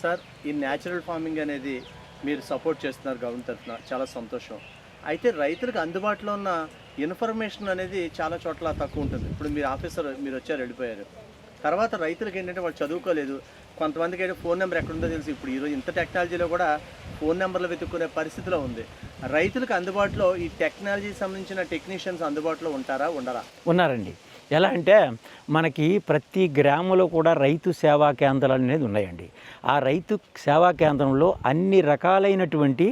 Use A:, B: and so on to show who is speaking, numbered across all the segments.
A: Sir ఈ natural farming అనేది మీరు సపోర్ట్ చేస్తున్నారు గవర్నమెంట్ తరఫున, చాలా సంతోషం. అయితే రైతులకు అందుబాటులో ఉన్న ఇన్ఫర్మేషన్ అనేది చాలా చోట్ల తక్కువ ఉంటుంది. ఇప్పుడు మీరు ఆఫీసర్ మీరు వచ్చారు వెళ్ళిపోయారు, తర్వాత రైతులకు ఏంటంటే వాళ్ళు చదువుకోలేదు, కొంతమందికి అయితే ఫోన్ నెంబర్ ఎక్కడుందో తెలుసు. ఇప్పుడు ఈరోజు ఇంత టెక్నాలజీలో కూడా ఫోన్ నెంబర్లు వెతుక్కునే పరిస్థితిలో ఉంది. రైతులకు అందుబాటులో ఈ టెక్నాలజీకి సంబంధించిన టెక్నీషియన్స్ అందుబాటులో ఉంటారా ఉండరా?
B: ఉన్నారండి. ఎలా అంటే మనకి ప్రతి గ్రామంలో కూడా రైతు సేవా కేంద్రాలు అనేది ఉన్నాయండి. ఆ రైతు సేవా కేంద్రంలో అన్ని రకాలైనటువంటి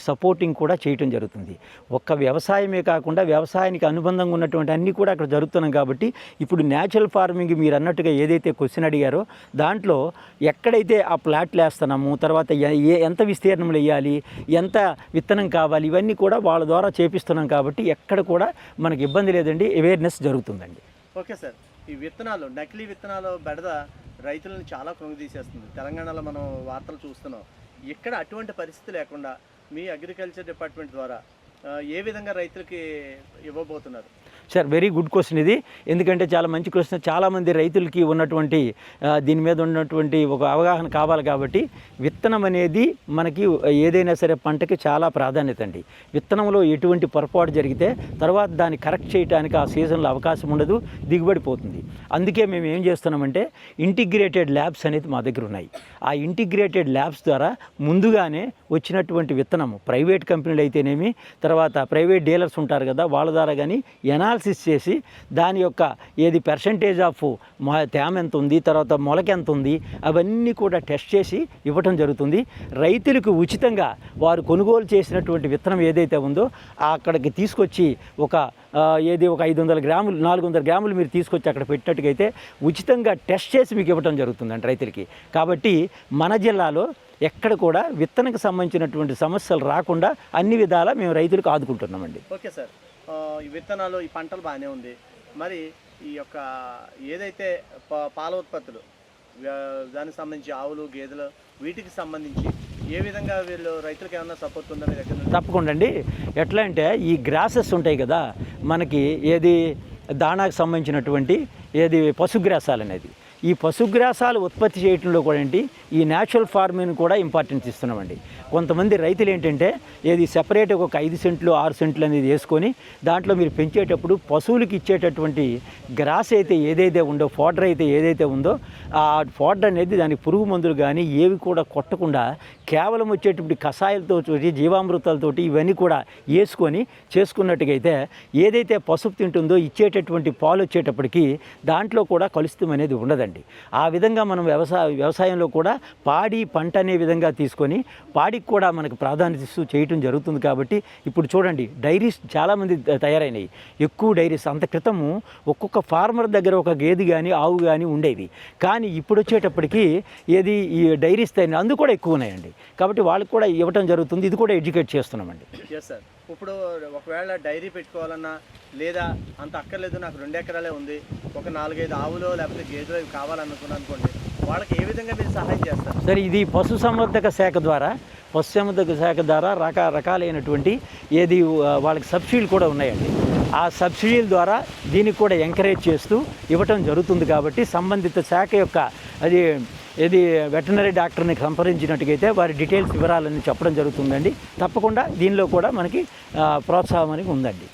B: సపోర్టింగ్ కూడా చేయటం జరుగుతుంది. ఒక్క వ్యవసాయమే కాకుండా వ్యవసాయానికి అనుబంధంగా ఉన్నటువంటి అన్నీ కూడా అక్కడ జరుగుతున్నాం. కాబట్టి ఇప్పుడు న్యాచురల్ ఫార్మింగ్ మీరు అన్నట్టుగా ఏదైతే క్వశ్చన్ అడిగారో దాంట్లో ఎక్కడైతే ఆ ప్లాట్లు వేస్తున్నాము, తర్వాత ఎంత విస్తీర్ణంలో వేయాలి, ఎంత విత్తనం కావాలి, ఇవన్నీ కూడా వాళ్ళ ద్వారా చేపిస్తున్నాం. కాబట్టి ఎక్కడ కూడా మనకి ఇబ్బంది లేదండి, అవేర్నెస్ జరుగుతుందండి.
A: ఓకే సార్, ఈ విత్తనాలు నకిలీ విత్తనాలు బెడద రైతులను చాలా కృంగదీసేస్తుంది. తెలంగాణలో మనం వార్తలు చూస్తున్నాం. ఇక్కడ అటువంటి పరిస్థితి లేకుండా మీ అగ్రికల్చర్ డిపార్ట్మెంట్ ద్వారా ఏ విధంగా రైతులకి ఇవ్వబోతున్నారు?
B: సార్, వెరీ గుడ్ క్వశ్చన్ ఇది. ఎందుకంటే చాలా మంచి క్వశ్చన్. చాలామంది రైతులకి ఉన్నటువంటి దీని మీద ఉన్నటువంటి ఒక అవగాహన కావాలి. కాబట్టి విత్తనం అనేది మనకి ఏదైనా సరే పంటకి చాలా ప్రాధాన్యత అండి. విత్తనంలో ఎటువంటి పొరపాటు జరిగితే తర్వాత దాన్ని కరెక్ట్ చేయడానికి ఆ సీజన్లో అవకాశం ఉండదు, దిగుబడిపోతుంది. అందుకే మేము ఏం చేస్తున్నామంటే ఇంటిగ్రేటెడ్ ల్యాబ్స్ అనేది మా దగ్గర ఉన్నాయి. ఆ ఇంటిగ్రేటెడ్ ల్యాబ్స్ ద్వారా ముందుగానే వచ్చినటువంటి విత్తనము ప్రైవేట్ కంపెనీలు అయితేనేమి, తర్వాత ప్రైవేట్ డీలర్స్ ఉంటారు కదా, వాళ్ళ ద్వారా కానీ అనాలిసిస్ చేసి దాని యొక్క పర్సంటేజ్ ఆఫ్ తేమ ఎంత ఉంది, తర్వాత మొలక ఎంత ఉంది, అవన్నీ కూడా టెస్ట్ చేసి ఇవ్వటం జరుగుతుంది. రైతులకు ఉచితంగా వారు కొనుగోలు చేసినటువంటి విత్తనం ఏదైతే ఉందో అక్కడికి తీసుకొచ్చి ఒక 500 గ్రాములు 400 గ్రాములు మీరు తీసుకొచ్చి అక్కడ పెట్టినట్టుగైతే ఉచితంగా టెస్ట్ చేసి మీకు ఇవ్వటం జరుగుతుందండి రైతులకి. కాబట్టి మన జిల్లాలో ఎక్కడ కూడా విత్తనకు సంబంధించినటువంటి సమస్యలు రాకుండా అన్ని విధాలా మేము రైతులకు ఆదుకుంటున్నామండి.
A: ఓకే సార్, ఈ విత్తనాలు ఈ పంటలు బాగానే ఉంది. మరి ఈ యొక్క ఏదైతే పాల ఉత్పత్తులు దానికి సంబంధించి ఆవులు గేదెలు వీటికి సంబంధించి ఏ విధంగా వీళ్ళు రైతులకు ఏమన్నా సపోర్ట్ ఉందా మీ దగ్గర?
B: తప్పకుండా అండి. ఎట్లా అంటే ఈ గ్రాసెస్ ఉంటాయి కదా మనకి, దానాకు సంబంధించినటువంటి పశుగ్రాసాలు అనేది, ఈ పశుగ్రాసాలు ఉత్పత్తి చేయడంలో కూడా ఈ న్యాచురల్ ఫార్మింగ్ కూడా ఇంపార్టెన్స్ ఇస్తున్నామండి. కొంతమంది రైతులు ఏంటంటే సెపరేట్గా ఒక 5 సెంట్లు 6 సెంట్లు అనేది వేసుకొని దాంట్లో మీరు పెంచేటప్పుడు పశువులకి ఇచ్చేటటువంటి గ్రాస్ అయితే ఏదైతే ఉందో, ఫోడర్ అయితే ఏదైతే ఉందో, ఆ ఫోడర్ అనేది దానికి పురుగు మందులు కానీ ఏవి కూడా కొట్టకుండా కేవలం వచ్చేటప్పుడు కషాయాలతో జీవామృతాలతోటి ఇవన్నీ కూడా వేసుకొని చేసుకున్నట్టుగైతే ఏదైతే పసుపు తింటుందో ఇచ్చేటటువంటి పాలు వచ్చేటప్పటికి దాంట్లో కూడా కలుషితం అనేది ఉండదండి. ఆ విధంగా మనం వ్యవసాయంలో కూడా పాడి పంట అనే విధంగా తీసుకొని పాడికి కూడా మనకు ప్రాధాన్యత ఇస్తూ చేయటం జరుగుతుంది. కాబట్టి ఇప్పుడు చూడండి, డైరీస్ చాలామంది తయారైనవి, ఎక్కువ డైరీస్. అంత క్రితము ఒక్కొక్క ఫార్మర్ దగ్గర ఒక గేదె కానీ ఆవు కానీ ఉండేవి. కానీ ఇప్పుడు వచ్చేటప్పటికి ఈ డైరీస్ తయారు అందుకు కూడా ఎక్కువ ఉన్నాయండి. కాబట్టి వాళ్ళకి కూడా ఇవ్వటం జరుగుతుంది. ఇది కూడా ఎడ్యుకేట్ చేస్తున్నామండి.
A: ఎస్ సార్, ఇప్పుడు ఒకవేళ డైరీ పెట్టుకోవాలన్నా లేదా అంత అక్కర్లేదు, నాకు 2 ఎకరాలే ఉంది, ఒక 4-5 ఆవులు లేకపోతే గేదెలు కావాలనుకున్నాను అనుకోండి, వాళ్ళకి ఏ విధంగా మీరు సహాయం చేస్తారు?
B: సరే, ఇది పశుసంవర్ధక శాఖ ద్వారా రకరకాలైనటువంటి వాళ్ళకి సబ్సిడీలు కూడా ఉన్నాయండి. ఆ సబ్సిడీల ద్వారా దీనికి కూడా ఎంకరేజ్ చేస్తూ ఇవ్వటం జరుగుతుంది. కాబట్టి సంబంధిత శాఖ యొక్క వెటర్నరీ డాక్టర్ని సంప్రదించినట్టుగైతే వారి డీటెయిల్స్ వివరాలన్నీ చెప్పడం జరుగుతుందండి. తప్పకుండా దీనిలో కూడా మనకి ప్రోత్సాహం అనేది ఉందండి.